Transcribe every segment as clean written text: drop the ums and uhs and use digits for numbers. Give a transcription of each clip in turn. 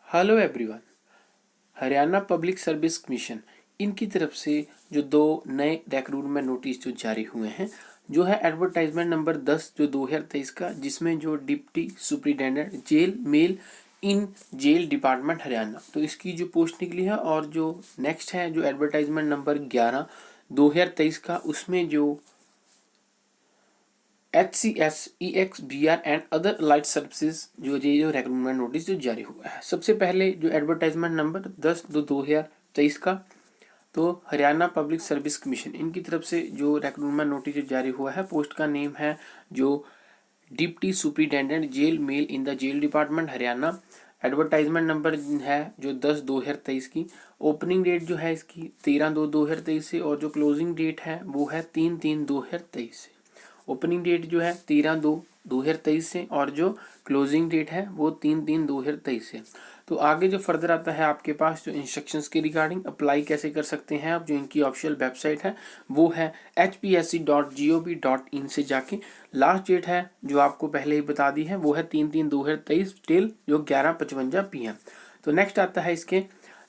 Hello everyone. Haryana public service commission इनकी तरफ से जो दो नए रिक्रूटमेंट नोटिस जो जारी हुए हैं, जो है एडवर्टाइजमेंट नंबर 10 जो 2023 का, जिसमें जो deputy superintendent jail male in jail department Haryana, तो इसकी जो पोस्ट निकली है। और जो नेक्स्ट है जो एडवर्टाइजमेंट नंबर 11 2023 का, उसमें जो HCS EXBR and other light services जो रिक्रूटमेंट नोटिस जो जारी हुआ है। सबसे पहले जो एडवर्टाइजमेंट नंबर 10/2023 का, तो हरियाणा पब्लिक सर्विस कमीशन इनकी तरफ से जो रिक्रूटमेंट नोटिस जो जारी हुआ है, पोस्ट का नेम है जो deputy superintendent jail male in the jail department Haryana. Advertisement number है जो 10/2023 की। ओपनिंग डेट जो है इसकी 13/2/2023 से, और जो क्लोजिंग डेट है वो है 3/3/2023 से। ओपनिंग डेट जो है 13/2/2023 से, और जो क्लोजिंग डेट है वो 3/3/2023 से। तो आगे जो फर्दर आता है आपके पास जो इंस्ट्रक्शंस के रिगार्डिंग अप्लाई कैसे कर सकते हैं आप, जो इनकी ऑफिशियल वेबसाइट है वो है hpsc.gov.in से जाके। लास्ट डेट है जो आपको पहले ही बता दी है, वो है 3/3/2023 टिल जो 11:55 PM। तो नेक्स्ट आता है इसके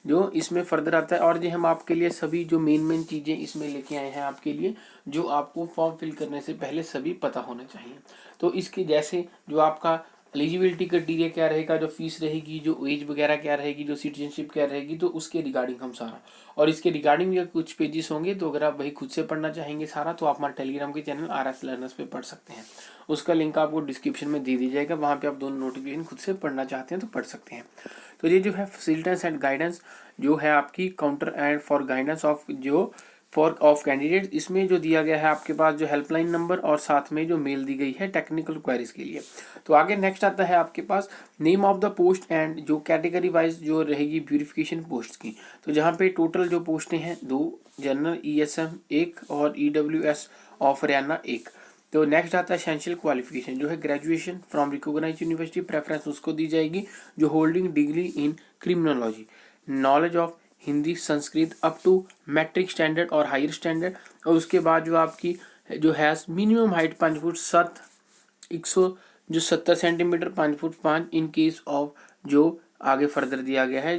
जो इसमें फर्दर आता है, और जो हम आपके लिए सभी जो मेन चीज़ें इसमें लेके आए हैं आपके लिए, जो आपको फॉर्म फिल करने से पहले सभी पता होना चाहिए। तो इसके जैसे जो आपका एलिजिबिलिटी क्राइटेरिया क्या रहेगा, जो फीस रहेगी, जो एज वगैरह क्या रहेगी, जो सिटीजनशिप क्या रहेगी, तो उसके रिगार्डिंग हम सारा, और इसके रिगार्डिंग भी कुछ पेजेस होंगे, तो अगर आप वही खुद से पढ़ना चाहेंगे सारा, तो आप हमारे टेलीग्राम के चैनल RS लर्नर्स पे पढ़ सकते हैं। उसका लिंक आपको डिस्क्रिप्शन में दे दी जाएगा, वहाँ पे आप दोनों नोटिफिकेशन खुद से पढ़ना चाहते हैं तो पढ़ सकते हैं। तो ये जो है फैसिलिटेंस एंड गाइडेंस जो है आपकी counter and for guidance of जो फॉर ऑफ कैंडिडेट, इसमें जो दिया गया है आपके पास जो हेल्पलाइन नंबर, और साथ में जो मेल दी गई है टेक्निकल क्वेरीज के लिए। तो आगे नेक्स्ट आता है आपके पास name of the post and जो कैटेगरी वाइज जो रहेगी प्यूरिफिकेशन पोस्ट की। तो जहाँ पे टोटल जो पोस्टें हैं 2, जनरल ESM 1 और EWS ऑफ हरियाणा 1। तो नेक्स्ट आता है एसेंशियल क्वालिफिकेशन जो है graduation from recognised university, preference उसको दी जाएगी जो holding degree in criminology, knowledge of Hindi Sanskrit up to matric standard और हायर स्टैंडर्ड। और उसके बाद जो आपकी जो है मिनिमम हाइट 5 फुट 7 जो 70 centimetre 5 foot 5 in case of जो आगे फर्दर दिया गया है।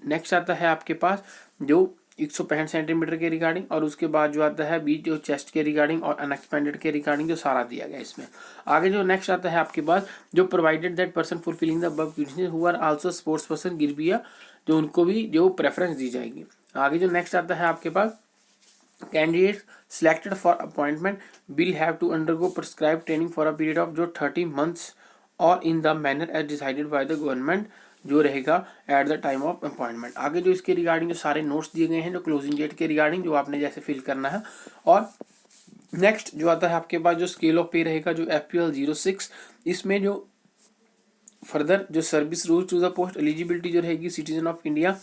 नेक्स्ट आता है आपके पास जो 165 सेंटीमीटर के रिगार्डिंग, और उसके बाद जो आता है बीच जो चेस्ट के रिगार्डिंग और अनएक्सपेंडेड के रिगार्डिंग जो सारा दिया गया है इसमें। आगे जो नेक्स्ट आता है आपके पास जो provided that person fulfilling the above conditions who are also sports person गिरबिया, जो उनको भी जो प्रेफरेंस दी जाएगी। आगे जो नेक्स्ट आता है आपके पास candidate selected for appointment will have to undergo prescribed training for a period of जो 30 months और in the manner as decided by the government जो रहेगा at the time of appointment. आगे जो इसके रिगार्डिंग जो सारे नोट्स दिए गए हैं जो क्लोजिंग डेट के रिगार्डिंग, जो आपने जैसे फिल करना है। और नेक्स्ट जो आता है आपके पास जो स्केल ऑफ पे रहेगा जो FPL 06, इसमें जो फर्दर जो service rule to the post eligibility जो रहेगी citizen of India,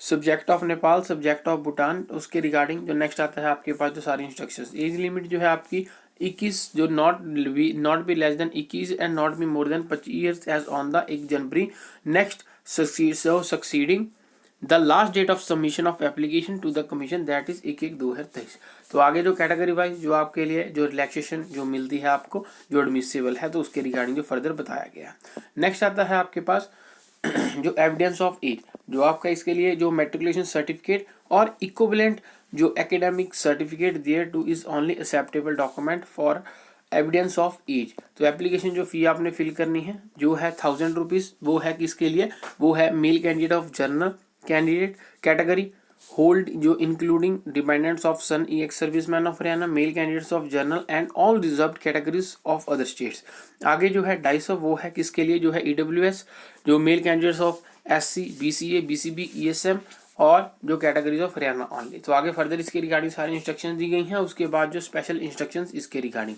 subject of Nepal, subject of Bhutan, उसके रिगार्डिंग जो नेक्स्ट आता है आपके पास जो सारी इंस्ट्रक्शंस। एज लिमिट जो है आपकी 21 जो not be less than 21 and not be more than 25 years age on the 1 January next succeeding the last date of submission of application to the commission that is 1/1/2023। तो आगे जो category wise जो आपके लिए जो रिलैक्सेशन जो मिलती है आपको जो एडमिसिबल है, तो उसके रिगार्डिंग जो फर्दर बताया गया है। नेक्स्ट आता है आपके पास जो एविडेंस ऑफ एज, जो आपका इसके लिए जो मेट्रिकुलेशन सर्टिफिकेट और इक्विवेलेंट जो academic certificate thereto is only acceptable document for evidence of age. तो एप्लीकेशन जो फी आपने फिल करनी है जो है 1000 रुपीज़, वो है किसके लिए, वो है male candidate of general candidate category hold जो including dependents of son EX serviceman of Haryana, male candidates of general and all reserved categories of other states. आगे जो है 250 वो है किसके लिए, जो है EWS जो mail candidates of SC BCA BCB ESM और जो कैटेगरीज ऑफ हरियाणा ऑनली। तो आगे फर्दर इसके रिगार्डिंग सारी इंस्ट्रक्शंस दी गई हैं। उसके बाद जो स्पेशल इंस्ट्रक्शंस इसके रिगार्डिंग,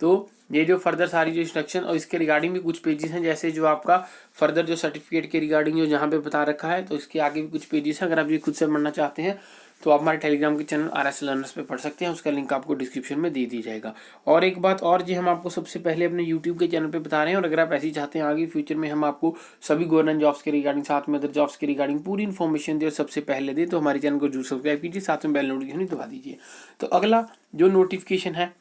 तो ये जो फर्दर सारी जो इंस्ट्रक्शन और इसके रिगार्डिंग भी कुछ पेजेस हैं, जैसे जो आपका फर्दर जो सर्टिफिकेट के रिगार्डिंग जो जहाँ पे बता रखा है, तो इसके आगे भी कुछ पेजेस हैं। अगर आप ये खुद से पढ़ना चाहते हैं तो आप हमारे टेलीग्राम के चैनल RS लर्नर्स पे पढ़ सकते हैं, उसका लिंक आपको डिस्क्रिप्शन में दे दी जाएगा। और एक बात और जी, हम आपको सबसे पहले अपने यूट्यूब के चैनल पे बता रहे हैं, और अगर आप ऐसे ही चाहते हैं आगे फ्यूचर में हम आपको सभी गवर्नमेंट जॉब्स के रिगार्डिंग साथ में अदर जॉब्स के रिगार्डिंग पूरी इन्फॉर्मेशन दे और सबसे पहले दे, तो हमारे चैनल को जरूर सब्सक्राइब कीजिए, साथ में बेल नोटिफिकेशन दबा दीजिए। तो अगला जो नोटिफिकेशन है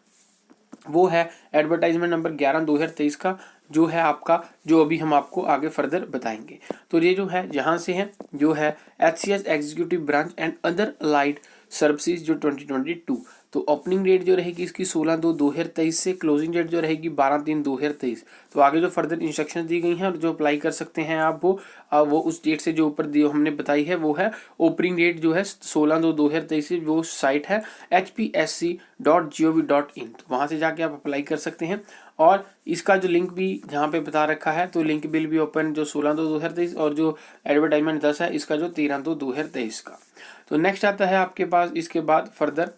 वो है एडवर्टाइजमेंट नंबर 11/2023 का, जो है आपका, जो अभी हम आपको आगे फर्दर बताएंगे। तो ये जो है यहाँ से है जो है HCS executive branch and other allied services जो 2022। तो ओपनिंग डेट जो रहेगी इसकी 16/2/2023 से, क्लोजिंग डेट जो रहेगी 12/3/2023। तो आगे जो फर्दर इंस्ट्रक्शंस दी गई हैं और जो अप्लाई कर सकते हैं आप वो उस डेट से जो ऊपर हमने बताई है वो है ओपनिंग डेट जो है 16/2/2023 से, वो साइट है hpsc.gov.in। तो वहाँ से जाके आप अप्लाई कर सकते हैं। और इसका जो लिंक भी जहाँ पे बता रखा है, तो लिंक बिल भी ओपन जो 16/2/2023 और जो एडवर्टाइजमेंट 10 है इसका जो 13/2/2023 का। तो नेक्स्ट आता है आपके पास इसके बाद फर्दर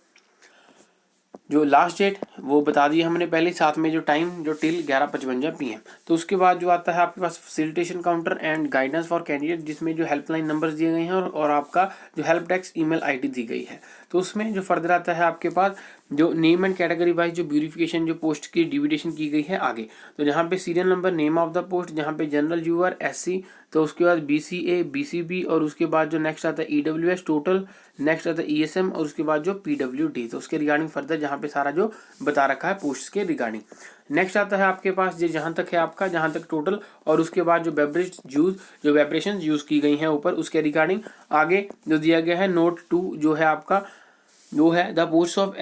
जो लास्ट डेट वो बता दिया हमने पहले, साथ में जो टाइम जो टिल 11:55 PM। तो उसके बाद जो आता है आपके पास facilitation counter and guidance for candidate, जिसमें जो हेल्पलाइन नंबर्स दिए गए हैं और आपका जो हेल्प डेस्क ईमेल आईडी दी गई है। तो उसमें जो फर्दर आता है आपके पास जो नेम एंड कैटेगरी वाइज जो ब्यूरिफिकेशन जो पोस्ट की डिविडेशन की गई है आगे। तो जहाँ पे serial number, name of the post, जहाँ पे जनरल यूआर SC, तो उसके बाद BCA BCB, और उसके बाद जो नेक्स्ट आता है EWS टोटल, नेक्स्ट आता है ESM, और उसके बाद जो PWD। तो उसके रिगार्डिंग फर्दर जहाँ पे सारा जो बता रखा है पोस्ट के रिगार्डिंग। नेक्स्ट आता है आपके पास ये जहाँ तक है आपका, जहाँ तक टोटल, और उसके बाद जो वेब्रेशन यूज की गई हैं ऊपर, उसके रिगार्डिंग आगे जो दिया गया है नोट 2 जो है आपका, जो है द पोस्ट ऑफ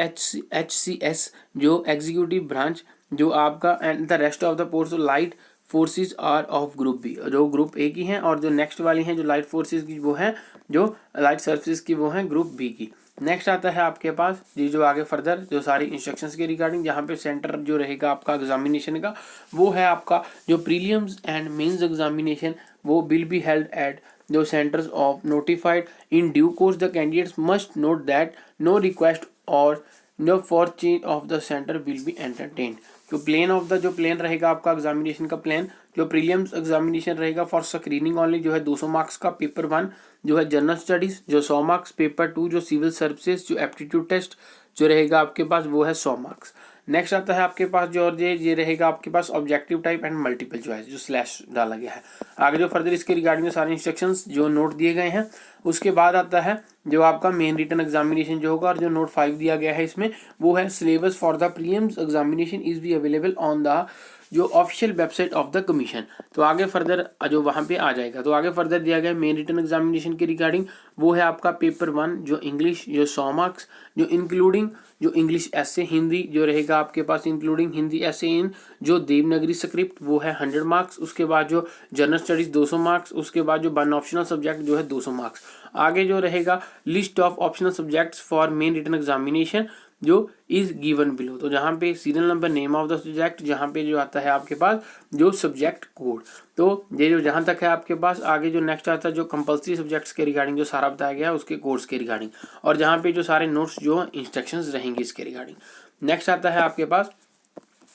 HCS जो एग्जीक्यूटिव ब्रांच जो आपका, and the rest of the post light forces are of group B, जो ग्रुप ए की हैं, और जो नेक्स्ट वाली हैं जो लाइट फोर्सेस की वो हैं, जो लाइट सर्विसेज की वो हैं ग्रुप बी की। नेक्स्ट आता है आपके पास ये जो आगे फर्दर जो सारी इंस्ट्रक्शंस के रिगार्डिंग, जहाँ पे सेंटर जो रहेगा आपका एग्जामिनेशन का वो है आपका जो प्रीलिम्स एंड मेंस एग्जामिनेशन, वो will be held at the centers of notified in due course. The candidates must note that no request or no for change of the center will be entertained. तो plane of the जो plane रहेगा आपका examination का plan, जो prelims examination रहेगा for screening only जो है 200 marks का, पेपर 1 जो है जनरल स्टडीज जो 100 मार्क्स, पेपर 2 जो सिविल सर्विसेज जो एप्टीट्यूड टेस्ट जो रहेगा आपके पास वो है 100 मार्क्स। नेक्स्ट आता है आपके पास जो और ये रहेगा आपके पास objective type and multiple choice जो स्लैश डाला गया है। आगे जो फर्दर इसके रिगार्डिंग सारे इंस्ट्रक्शंस जो नोट दिए गए हैं। उसके बाद आता है जो आपका मेन रिटन एग्जामिनेशन जो होगा, और जो नोट 5 दिया गया है इसमें वो है syllabus for the prelims examination is be available on the जो official website of the commission. तो आगे फर्दर जो वहाँ पे आ जाएगा। तो आगे फर्दर दिया गया मेन रिटन एग्जामिनेशन के रिगार्डिंग, वो है आपका पेपर 1 जो इंग्लिश जो 100 मार्क्स, जो इंक्लूडिंग जो इंग्लिश ऐसे हिंदी जो रहेगा आपके पास, इंक्लूडिंग हिंदी ऐसे इन जो देवनागरी स्क्रिप्ट वो है 100 मार्क्स। उसके बाद जो जनरल स्टडीज 200 मार्क्स। उसके बाद जो वन ऑप्शनल सब्जेक्ट जो है 200 मार्क्स। आगे जो रहेगा list of optional subjects for main written examination जो इज गिवन बिलो। तो जहाँ पे serial number, name of the subject, जहाँ पे जो आता है आपके पास जो सब्जेक्ट कोड। तो ये जो जहाँ तक है आपके पास आगे जो नेक्स्ट आता है जो कंपल्सरी सब्जेक्ट्स के रिगार्डिंग जो सारा बताया गया है उसके कोर्स के रिगार्डिंग, और जहाँ पे जो सारे नोट्स जो इंस्ट्रक्शंस रहेंगे इसके रिगार्डिंग। नेक्स्ट आता है आपके पास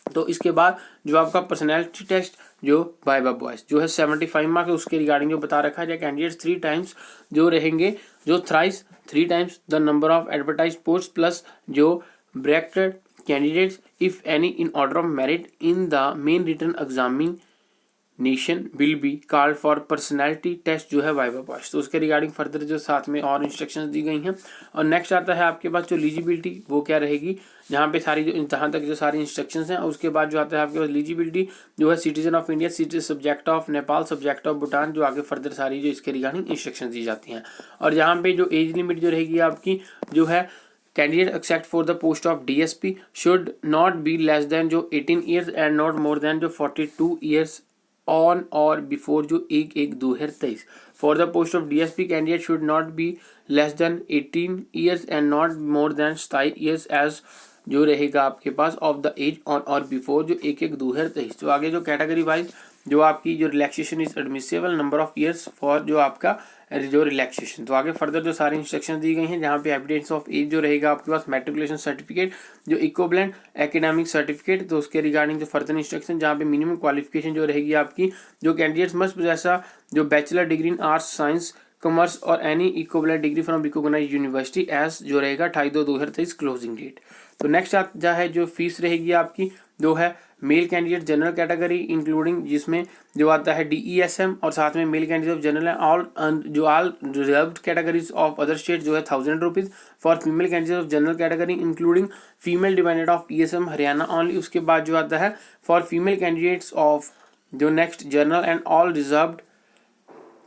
तो इसके बाद जो आपका पर्सनैलिटी टेस्ट जो वाइवा वॉइस जो है 75 मार्क्स, उसके रिगार्डिंग जो बता रखा है कैंडिडेट्स 3 टाइम्स जो रहेंगे जो thrice 3 times the number of advertise post plus जो bracketed candidates if any in order of merit in the main written examination will be called for personality test जो है वाइवा वॉइस। तो उसके regarding further जो साथ में और instructions दी गई हैं। और नेक्स्ट आता है आपके पास जो एलिजिबिलिटी वो क्या रहेगी, जहाँ पे सारी जो जहाँ तक जो सारी इंस्ट्रक्शंस हैं। उसके बाद जो आता है आपके पास एलिजिबिलिटी जो है citizen of India, citizen subject of Nepal, subject of Bhutan, जो आगे फर्दर सारी जो इसके रिगार्डिंग इंस्ट्रक्शंस दी जाती हैं। और यहाँ पे जो एज लिमिट जो रहेगी आपकी जो है candidate except for the post of DSP should not be less than जो 18 years and not more than जो 42 ईयर्स ऑन और बिफोर जो 1/1/2023। For the post of DSP candidate should not be less than 18 years and not more than 27 years age जो रहेगा आपके पास of the age on और before जो 1/1/2023। तो आगे जो कैटेगरी वाइज जो आपकी जो relaxation is admissible number of years for जो आपका जो रिलैक्सेशन। तो आगे फर्दर जो सारी इंस्ट्रक्शन दी गई हैं, जहाँ पे एविडेंस ऑफ एज जो रहेगा आपके पास मैट्रिकुलेशन सर्टिफिकेट जो इक्विवेलेंट एकेडमिक सर्टिफिकेट। तो उसके रिगार्डिंग जो फर्दर इंस्ट्रक्शन, जहाँ पे मिनिमम क्वालिफिकेशन जो रहेगी आपकी जो कैंडिडेट्स मस्ट जैसा जो bachelor degree in arts science commerce और any equivalent degree from recognised university age जो रहेगा 28/2/2023 क्लोजिंग डेट। तो नेक्स्ट आता है जो फीस रहेगी आपकी जो है male candidate general category including जिसमें जो आता है DESM, और साथ में male candidate of general all जो all reserved categories of other state जो है 1000 rupees. For female candidate of general category including female dependent of ESM Haryana only. उसके बाद जो आता है फॉर फीमेल कैंडिडेट्स ऑफ जो next general and all reserved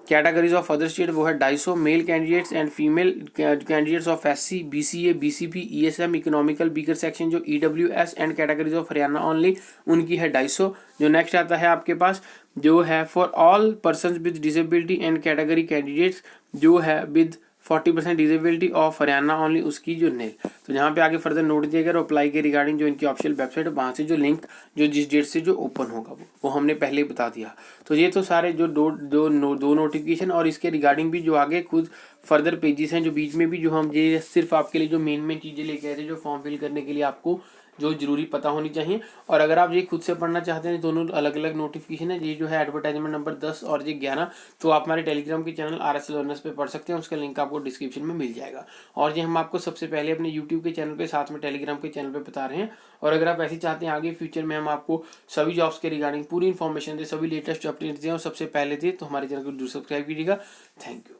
categories of other state वो है 250 male candidates and female candidates of SC BCA BCP ESM economical beaker section जो EWS and categories of Haryana only उनकी है 250। जो next आता है आपके पास जो है for all persons with disability and category candidates जो है with 40% disability of Haryana only उसकी जो नील। तो यहाँ पे आगे फर्दर नोट दिया गया अप्लाई के रिगार्डिंग जो इनकी ऑफिशियल वेबसाइट है वहाँ से जो लिंक जो जिस डेट से जो ओपन होगा वो हमने पहले ही बता दिया। तो ये तो सारे जो दो नोटिफिकेशन और इसके रिगार्डिंग भी जो आगे खुद फर्दर पेजेस हैं जो बीच में भी जो हम ये सिर्फ आपके लिए जो मेन चीज़ें लेके आए थे जो फॉर्म फिल करने के लिए आपको जो जरूरी पता होनी चाहिए। और अगर आप ये खुद से पढ़ना चाहते हैं दोनों अलग अलग नोटिफिकेशन है ये जो है एडवर्टाइजमेंट नंबर 10 और ये 11 तो आप हमारे टेलीग्राम के चैनल RSL लर्नर्स पे पढ़ सकते हैं, उसका लिंक आपको डिस्क्रिप्शन में मिल जाएगा। और ये हम आपको सबसे पहले अपने यूट्यूब के चैनल पे साथ में टेलीग्राम के चैनल पे बता रहे हैं। और अगर आप ऐसे चाहते हैं आगे फ्यूचर में हम आपको सभी जॉब्स के रिगार्डिंग पूरी इन्फॉर्मेशन दे, सभी लेटेस्ट अपडेट्स दें और सबसे पहले दें तो हमारे चैनल को जरूर सब्सक्राइब कीजिएगा। Thank you.